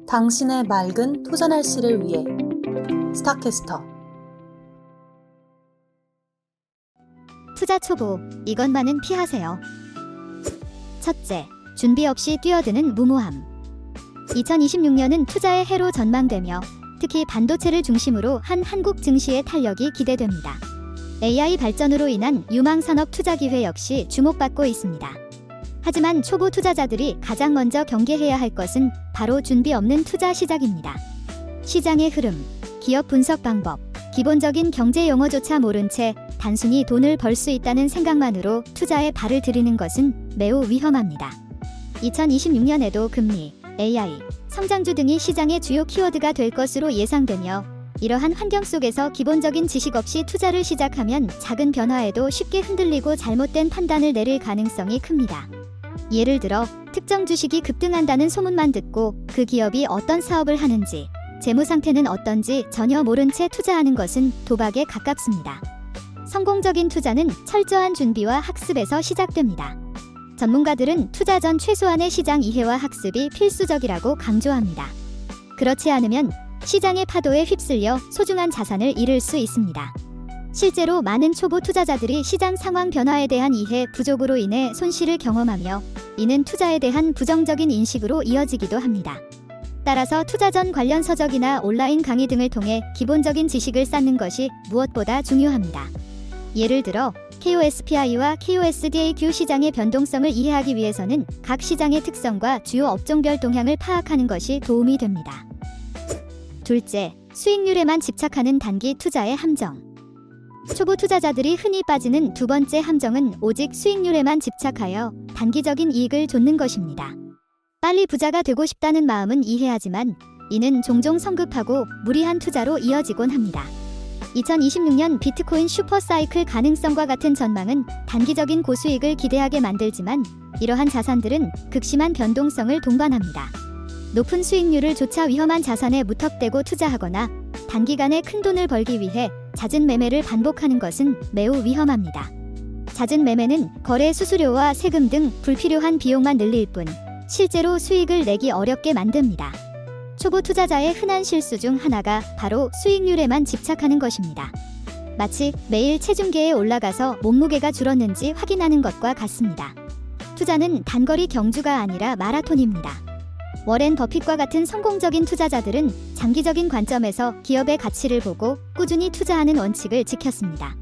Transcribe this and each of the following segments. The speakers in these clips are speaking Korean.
당신의 맑은 투자 날씨를 위해 스타캐스터. 투자 초보, 이것만은 피하세요. 첫째, 준비 없이 뛰어드는 무모함. 2026년은 투자의 해로 전망되며 특히 반도체를 중심으로 한 한국 증시의 탄력이 기대됩니다. AI 발전으로 인한 유망 산업 투자 기회 역시 주목받고 있습니다. 하지만 초보 투자자들이 가장 먼저 경계해야 할 것은 바로 준비 없는 투자 시작입니다. 시장의 흐름, 기업 분석 방법, 기본적인 경제 용어조차 모른 채 단순히 돈을 벌 수 있다는 생각만으로 투자에 발을 들이는 것은 매우 위험합니다. 2026년에도 금리, AI, 성장주 등이 시장의 주요 키워드가 될 것으로 예상되며 이러한 환경 속에서 기본적인 지식 없이 투자를 시작하면 작은 변화에도 쉽게 흔들리고 잘못된 판단을 내릴 가능성이 큽니다. 예를 들어 특정 주식이 급등한다는 소문만 듣고 그 기업이 어떤 사업을 하는지, 재무 상태는 어떤지 전혀 모른 채 투자하는 것은 도박에 가깝습니다. 성공적인 투자는 철저한 준비와 학습에서 시작됩니다. 전문가들은 투자 전 최소한의 시장 이해와 학습이 필수적이라고 강조합니다. 그렇지 않으면 시장의 파도에 휩쓸려 소중한 자산을 잃을 수 있습니다. 실제로 많은 초보 투자자들이 시장 상황 변화에 대한 이해 부족으로 인해 손실을 경험하며 이는 투자에 대한 부정적인 인식으로 이어지기도 합니다. 따라서 투자 전 관련 서적이나 온라인 강의 등을 통해 기본적인 지식을 쌓는 것이 무엇보다 중요합니다. 예를 들어 KOSPI와 KOSDAQ 시장의 변동성을 이해하기 위해서는 각 시장의 특성과 주요 업종별 동향을 파악하는 것이 도움이 됩니다. 둘째, 수익률에만 집착하는 단기 투자의 함정. 초보 투자자들이 흔히 빠지는 두 번째 함정은 오직 수익률에만 집착하여 단기적인 이익을 좇는 것입니다. 빨리 부자가 되고 싶다는 마음은 이해하지만 이는 종종 성급하고 무리한 투자로 이어지곤 합니다. 2026년 비트코인 슈퍼사이클 가능성과 같은 전망은 단기적인 고수익을 기대하게 만들지만 이러한 자산들은 극심한 변동성을 동반합니다. 높은 수익률을 좇아 위험한 자산에 무턱대고 투자하거나 단기간에 큰 돈을 벌기 위해 잦은 매매를 반복하는 것은 매우 위험합니다. 잦은 매매는 거래 수수료와 세금 등 불필요한 비용만 늘릴 뿐 실제로 수익을 내기 어렵게 만듭니다. 초보 투자자의 흔한 실수 중 하나가 바로 수익률에만 집착하는 것입니다. 마치 매일 체중계에 올라가서 몸무게가 줄었는지 확인하는 것과 같습니다. 투자는 단거리 경주가 아니라 마라톤입니다. 워렌 버핏과 같은 성공적인 투자자들은 장기적인 관점에서 기업의 가치를 보고 꾸준히 투자하는 원칙을 지켰습니다.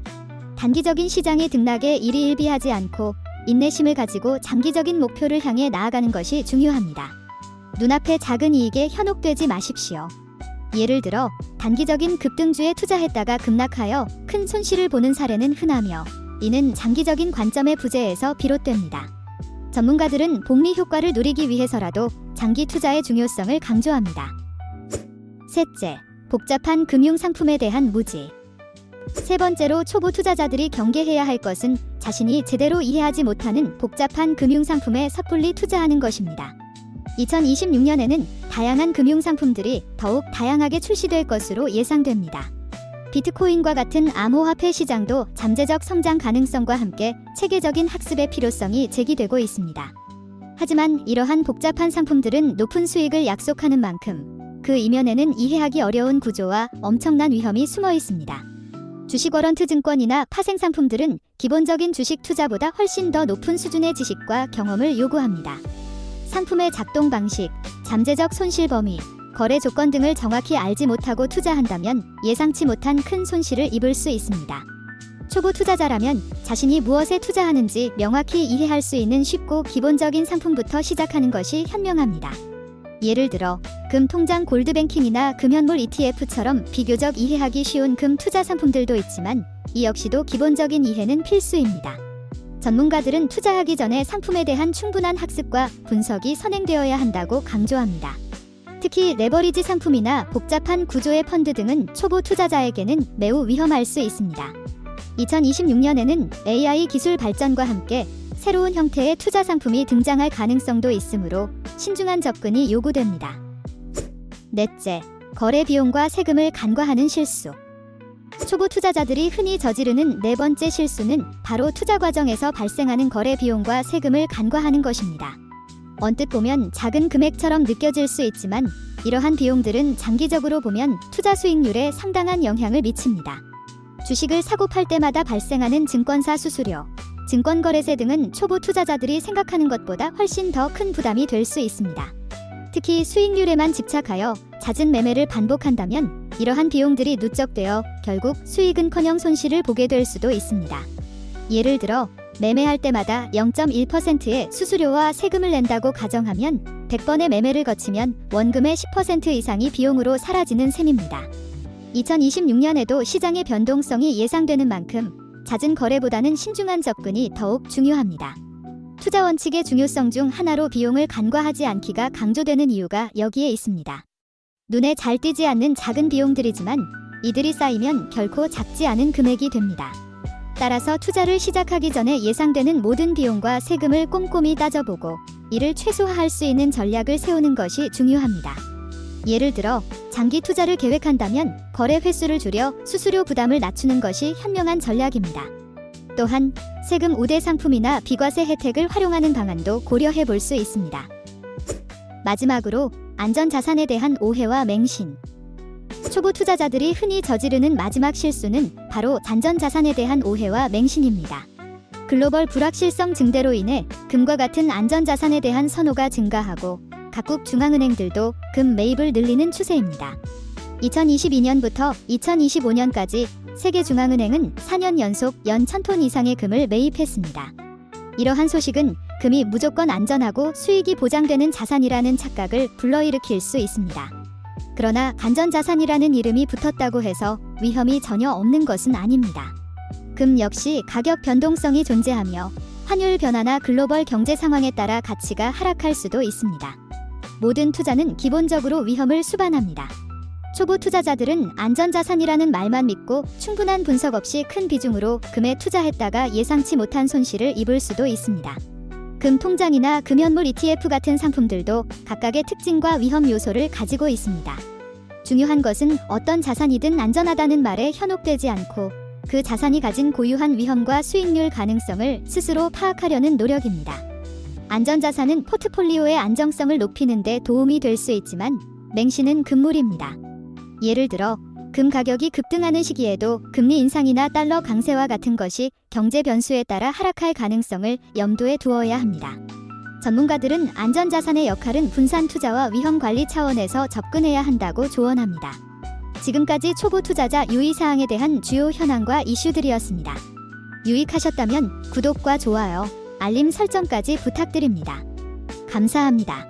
단기적인 시장의 등락에 일희일비하지 않고 인내심을 가지고 장기적인 목표를 향해 나아가는 것이 중요합니다. 눈앞의 작은 이익에 현혹되지 마십시오. 예를 들어 단기적인 급등주에 투자했다가 급락하여 큰 손실을 보는 사례는 흔하며 이는 장기적인 관점의 부재에서 비롯됩니다. 전문가들은 복리 효과를 누리기 위해서라도 장기 투자의 중요성을 강조합니다. 셋째, 복잡한 금융 상품에 대한 무지. 세 번째로 초보 투자자들이 경계해야 할 것은 자신이 제대로 이해하지 못하는 복잡한 금융 상품에 섣불리 투자하는 것입니다. 2026년에는 다양한 금융 상품들이 더욱 다양하게 출시될 것으로 예상됩니다. 비트코인과 같은 암호화폐 시장도 잠재적 성장 가능성과 함께 체계적인 학습의 필요성이 제기되고 있습니다. 하지만 이러한 복잡한 상품들은 높은 수익을 약속하는 만큼 그 이면에는 이해하기 어려운 구조와 엄청난 위험이 숨어 있습니다. 주식워런트 증권이나 파생 상품들은 기본적인 주식 투자보다 훨씬 더 높은 수준의 지식과 경험을 요구합니다. 상품의 작동 방식, 잠재적 손실 범위, 거래 조건 등을 정확히 알지 못하고 투자한다면 예상치 못한 큰 손실을 입을 수 있습니다. 초보 투자자라면 자신이 무엇에 투자하는지 명확히 이해할 수 있는 쉽고 기본적인 상품부터 시작하는 것이 현명합니다. 예를 들어 금 통장 골드뱅킹이나 금연물 ETF처럼 비교적 이해하기 쉬운 금 투자 상품들도 있지만 이 역시도 기본적인 이해는 필수입니다. 전문가들은 투자하기 전에 상품에 대한 충분한 학습과 분석이 선행되어야 한다고 강조합니다. 특히 레버리지 상품이나 복잡한 구조의 펀드 등은 초보 투자자에게는 매우 위험할 수 있습니다. 2026년에는 AI 기술 발전과 함께 새로운 형태의 투자 상품이 등장할 가능성도 있으므로 신중한 접근이 요구됩니다. 넷째, 거래 비용과 세금을 간과하는 실수. 초보 투자자들이 흔히 저지르는 네 번째 실수는 바로 투자 과정에서 발생하는 거래 비용과 세금을 간과하는 것입니다. 언뜻 보면 작은 금액처럼 느껴질 수 있지만 이러한 비용들은 장기적으로 보면 투자 수익률에 상당한 영향을 미칩니다. 주식을 사고 팔 때마다 발생하는 증권사 수수료, 증권거래세 등은 초보 투자자들이 생각하는 것보다 훨씬 더 큰 부담이 될 수 있습니다. 특히 수익률에만 집착하여 잦은 매매를 반복한다면 이러한 비용들이 누적되어 결국 수익은커녕 손실을 보게 될 수도 있습니다. 예를 들어 매매할 때마다 0.1%의 수수료와 세금을 낸다고 가정하면 100번의 매매를 거치면 원금의 10% 이상이 비용으로 사라지는 셈입니다. 2026년에도 시장의 변동성이 예상되는 만큼 잦은 거래보다는 신중한 접근이 더욱 중요합니다. 투자 원칙의 중요성 중 하나로 비용을 간과하지 않기가 강조되는 이유가 여기에 있습니다. 눈에 잘 띄지 않는 작은 비용들이지만 이들이 쌓이면 결코 작지 않은 금액이 됩니다. 따라서 투자를 시작하기 전에 예상되는 모든 비용과 세금을 꼼꼼히 따져보고 이를 최소화할 수 있는 전략을 세우는 것이 중요합니다. 예를 들어 장기 투자를 계획한다면 거래 횟수를 줄여 수수료 부담을 낮추는 것이 현명한 전략입니다. 또한 세금 우대 상품이나 비과세 혜택을 활용하는 방안도 고려해 볼 수 있습니다. 마지막으로 안전자산에 대한 오해와 맹신. 초보 투자자들이 흔히 저지르는 마지막 실수는 바로 안전자산에 대한 오해와 맹신입니다. 글로벌 불확실성 증대로 인해 금과 같은 안전자산에 대한 선호가 증가하고 각국 중앙은행들도 금 매입을 늘리는 추세입니다. 2022년부터 2025년까지 세계 중앙은행은 4년 연속 연 1000톤 이상의 금을 매입했습니다. 이러한 소식은 금이 무조건 안전하고 수익이 보장되는 자산이라는 착각을 불러일으킬 수 있습니다. 그러나 안전자산이라는 이름이 붙었다고 해서 위험이 전혀 없는 것은 아닙니다. 금 역시 가격 변동성이 존재하며 환율 변화나 글로벌 경제 상황에 따라 가치가 하락할 수도 있습니다. 모든 투자는 기본적으로 위험을 수반합니다. 초보 투자자들은 안전자산이라는 말만 믿고 충분한 분석 없이 큰 비중으로 금에 투자했다가 예상치 못한 손실을 입을 수도 있습니다. 금 통장이나 금연물 ETF 같은 상품들도 각각의 특징과 위험 요소를 가지고 있습니다. 중요한 것은 어떤 자산이든 안전하다는 말에 현혹되지 않고 그 자산이 가진 고유한 위험과 수익률 가능성을 스스로 파악하려는 노력입니다. 안전자산은 포트폴리오의 안정성을 높이는 데 도움이 될 수 있지만 맹신은 금물입니다. 예를 들어 금 가격이 급등하는 시기에도 금리 인상이나 달러 강세와 같은 것이 경제 변수에 따라 하락할 가능성을 염두에 두어야 합니다. 전문가들은 안전자산의 역할은 분산 투자와 위험 관리 차원에서 접근해야 한다고 조언합니다. 지금까지 초보 투자자 유의사항에 대한 주요 현황과 이슈들이었습니다. 유익하셨다면 구독과 좋아요, 알림 설정까지 부탁드립니다. 감사합니다.